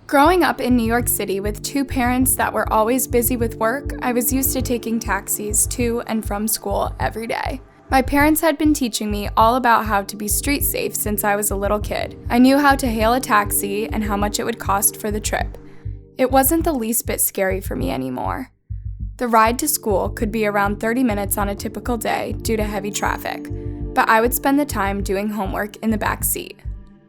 Growing up in New York City with two parents that were always busy with work, I was used to taking taxis to and from school every day. My parents had been teaching me all about how to be street safe since I was a little kid. I knew how to hail a taxi and how much it would cost for the trip. It wasn't the least bit scary for me anymore. The ride to school could be around 30 minutes on a typical day due to heavy traffic, but I would spend the time doing homework in the back seat.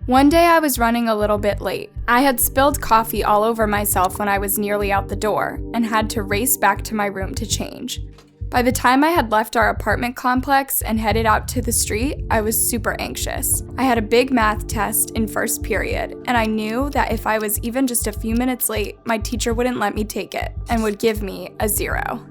One day I was running a little bit late. I had spilled coffee all over myself when I was nearly out the door and had to race back to my room to change. By the time I had left our apartment complex and headed out to the street, I was super anxious. I had a big math test in first period, and I knew that if I was even just a few minutes late, my teacher wouldn't let me take it and would give me a 0.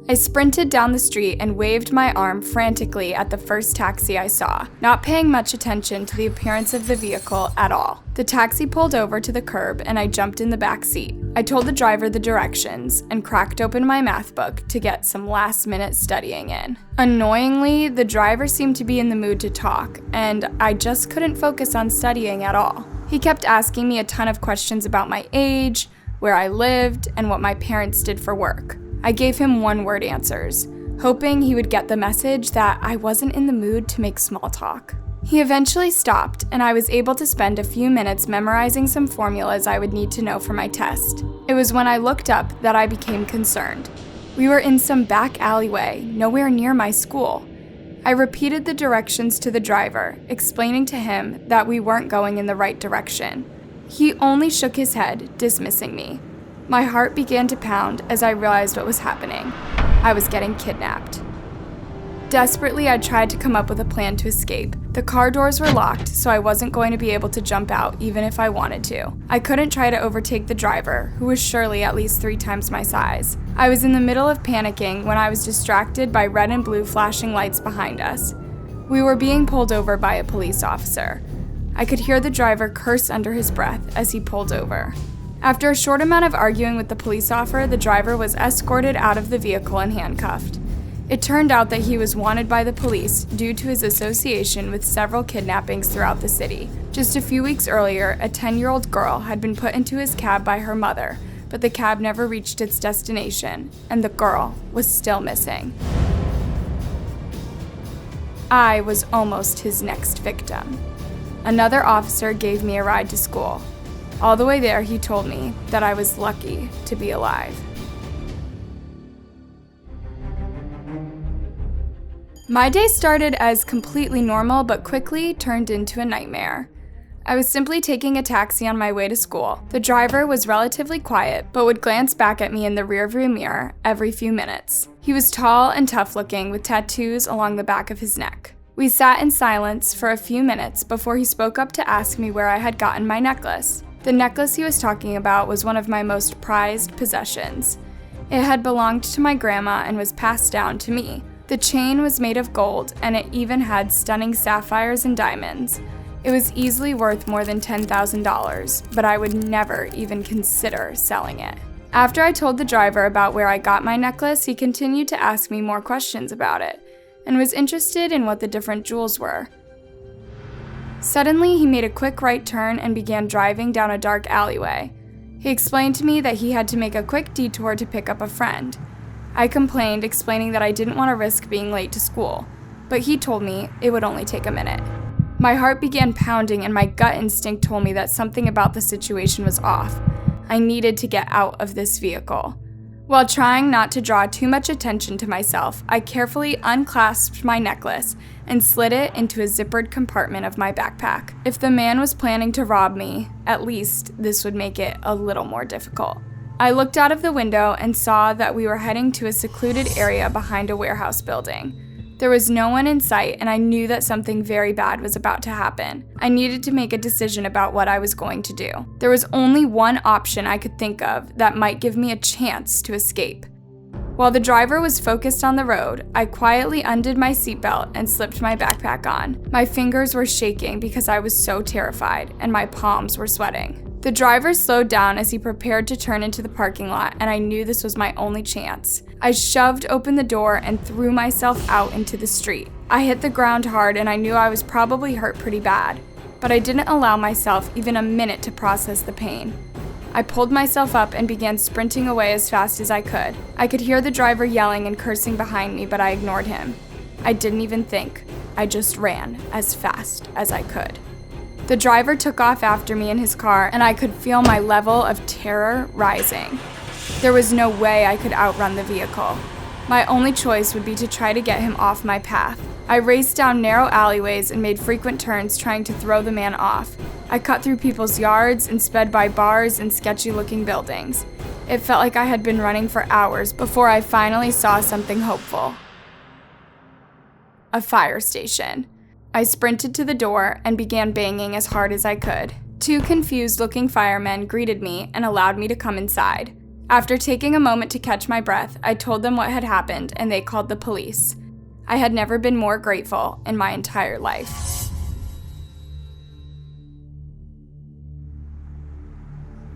I sprinted down the street and waved my arm frantically at the first taxi I saw, not paying much attention to the appearance of the vehicle at all. The taxi pulled over to the curb and I jumped in the back seat. I told the driver the directions and cracked open my math book to get some last-minute studying in. Annoyingly, the driver seemed to be in the mood to talk, and I just couldn't focus on studying at all. He kept asking me a ton of questions about my age, where I lived, and what my parents did for work. I gave him one-word answers, hoping he would get the message that I wasn't in the mood to make small talk. He eventually stopped, and I was able to spend a few minutes memorizing some formulas I would need to know for my test. It was when I looked up that I became concerned. We were in some back alleyway, nowhere near my school. I repeated the directions to the driver, explaining to him that we weren't going in the right direction. He only shook his head, dismissing me. My heart began to pound as I realized what was happening. I was getting kidnapped. Desperately, I tried to come up with a plan to escape. The car doors were locked, so I wasn't going to be able to jump out even if I wanted to. I couldn't try to overtake the driver, who was surely at least 3 times my size. I was in the middle of panicking when I was distracted by red and blue flashing lights behind us. We were being pulled over by a police officer. I could hear the driver curse under his breath as he pulled over. After a short amount of arguing with the police officer, the driver was escorted out of the vehicle and handcuffed. It turned out that he was wanted by the police due to his association with several kidnappings throughout the city. Just a few weeks earlier, a 10-year-old girl had been put into his cab by her mother, but the cab never reached its destination, and the girl was still missing. I was almost his next victim. Another officer gave me a ride to school. All the way there, he told me that I was lucky to be alive. My day started as completely normal, but quickly turned into a nightmare. I was simply taking a taxi on my way to school. The driver was relatively quiet, but would glance back at me in the rearview mirror every few minutes. He was tall and tough-looking with tattoos along the back of his neck. We sat in silence for a few minutes before he spoke up to ask me where I had gotten my necklace. The necklace he was talking about was one of my most prized possessions. It had belonged to my grandma and was passed down to me. The chain was made of gold, and it even had stunning sapphires and diamonds. It was easily worth more than $10,000, but I would never even consider selling it. After I told the driver about where I got my necklace, he continued to ask me more questions about it, and was interested in what the different jewels were. Suddenly, he made a quick right turn and began driving down a dark alleyway. He explained to me that he had to make a quick detour to pick up a friend. I complained, explaining that I didn't want to risk being late to school, but he told me it would only take a minute. My heart began pounding and my gut instinct told me that something about the situation was off. I needed to get out of this vehicle. While trying not to draw too much attention to myself, I carefully unclasped my necklace and slid it into a zippered compartment of my backpack. If the man was planning to rob me, at least this would make it a little more difficult. I looked out of the window and saw that we were heading to a secluded area behind a warehouse building. There was no one in sight, and I knew that something very bad was about to happen. I needed to make a decision about what I was going to do. There was only one option I could think of that might give me a chance to escape. While the driver was focused on the road, I quietly undid my seatbelt and slipped my backpack on. My fingers were shaking because I was so terrified, and my palms were sweating. The driver slowed down as he prepared to turn into the parking lot, and I knew this was my only chance. I shoved open the door and threw myself out into the street. I hit the ground hard, and I knew I was probably hurt pretty bad, but I didn't allow myself even a minute to process the pain. I pulled myself up and began sprinting away as fast as I could. I could hear the driver yelling and cursing behind me, but I ignored him. I didn't even think. I just ran as fast as I could. The driver took off after me in his car, and I could feel my level of terror rising. There was no way I could outrun the vehicle. My only choice would be to try to get him off my path. I raced down narrow alleyways and made frequent turns trying to throw the man off. I cut through people's yards and sped by bars and sketchy-looking buildings. It felt like I had been running for hours before I finally saw something hopeful. A fire station. I sprinted to the door and began banging as hard as I could. Two confused-looking firemen greeted me and allowed me to come inside. After taking a moment to catch my breath, I told them what had happened and they called the police. I had never been more grateful in my entire life.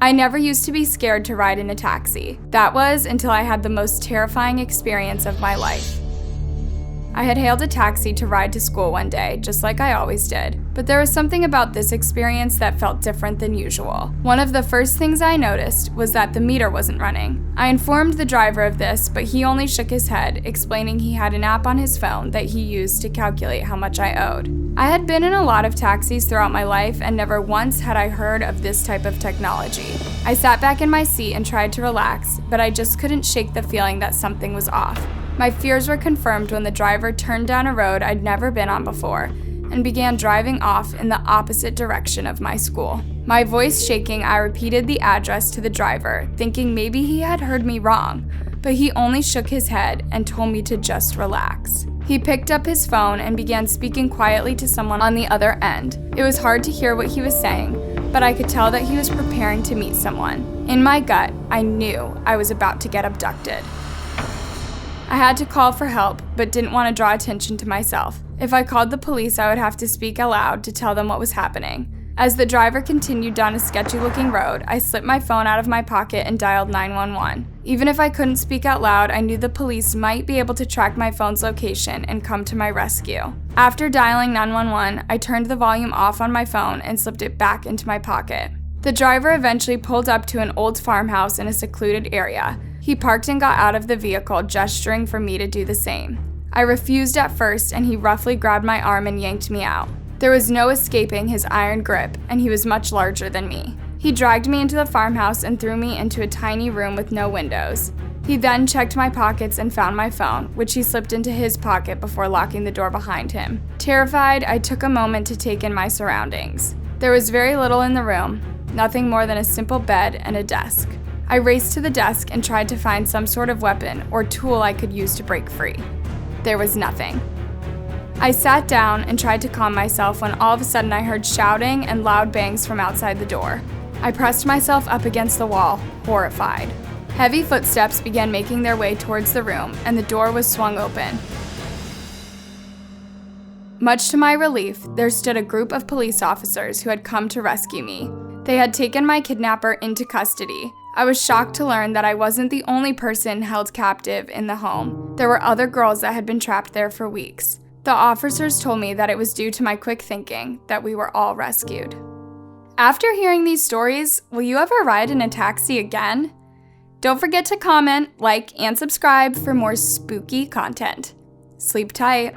I never used to be scared to ride in a taxi. That was until I had the most terrifying experience of my life. I had hailed a taxi to ride to school one day, just like I always did, but there was something about this experience that felt different than usual. One of the first things I noticed was that the meter wasn't running. I informed the driver of this, but he only shook his head, explaining he had an app on his phone that he used to calculate how much I owed. I had been in a lot of taxis throughout my life, and never once had I heard of this type of technology. I sat back in my seat and tried to relax, but I just couldn't shake the feeling that something was off. My fears were confirmed when the driver turned down a road I'd never been on before and began driving off in the opposite direction of my school. My voice shaking, I repeated the address to the driver, thinking maybe he had heard me wrong, but he only shook his head and told me to just relax. He picked up his phone and began speaking quietly to someone on the other end. It was hard to hear what he was saying, but I could tell that he was preparing to meet someone. In my gut, I knew I was about to get abducted. I had to call for help, but didn't want to draw attention to myself. If I called the police, I would have to speak aloud to tell them what was happening. As the driver continued down a sketchy-looking road, I slipped my phone out of my pocket and dialed 911. Even if I couldn't speak out loud, I knew the police might be able to track my phone's location and come to my rescue. After dialing 911, I turned the volume off on my phone and slipped it back into my pocket. The driver eventually pulled up to an old farmhouse in a secluded area. He parked and got out of the vehicle, gesturing for me to do the same. I refused at first, and he roughly grabbed my arm and yanked me out. There was no escaping his iron grip, and he was much larger than me. He dragged me into the farmhouse and threw me into a tiny room with no windows. He then checked my pockets and found my phone, which he slipped into his pocket before locking the door behind him. Terrified, I took a moment to take in my surroundings. There was very little in the room, nothing more than a simple bed and a desk. I raced to the desk and tried to find some sort of weapon or tool I could use to break free. There was nothing. I sat down and tried to calm myself when all of a sudden I heard shouting and loud bangs from outside the door. I pressed myself up against the wall, horrified. Heavy footsteps began making their way towards the room, and the door was swung open. Much to my relief, there stood a group of police officers who had come to rescue me. They had taken my kidnapper into custody. I was shocked to learn that I wasn't the only person held captive in the home. There were other girls that had been trapped there for weeks. The officers told me that it was due to my quick thinking that we were all rescued. After hearing these stories, will you ever ride in a taxi again? Don't forget to comment, like, and subscribe for more spooky content. Sleep tight.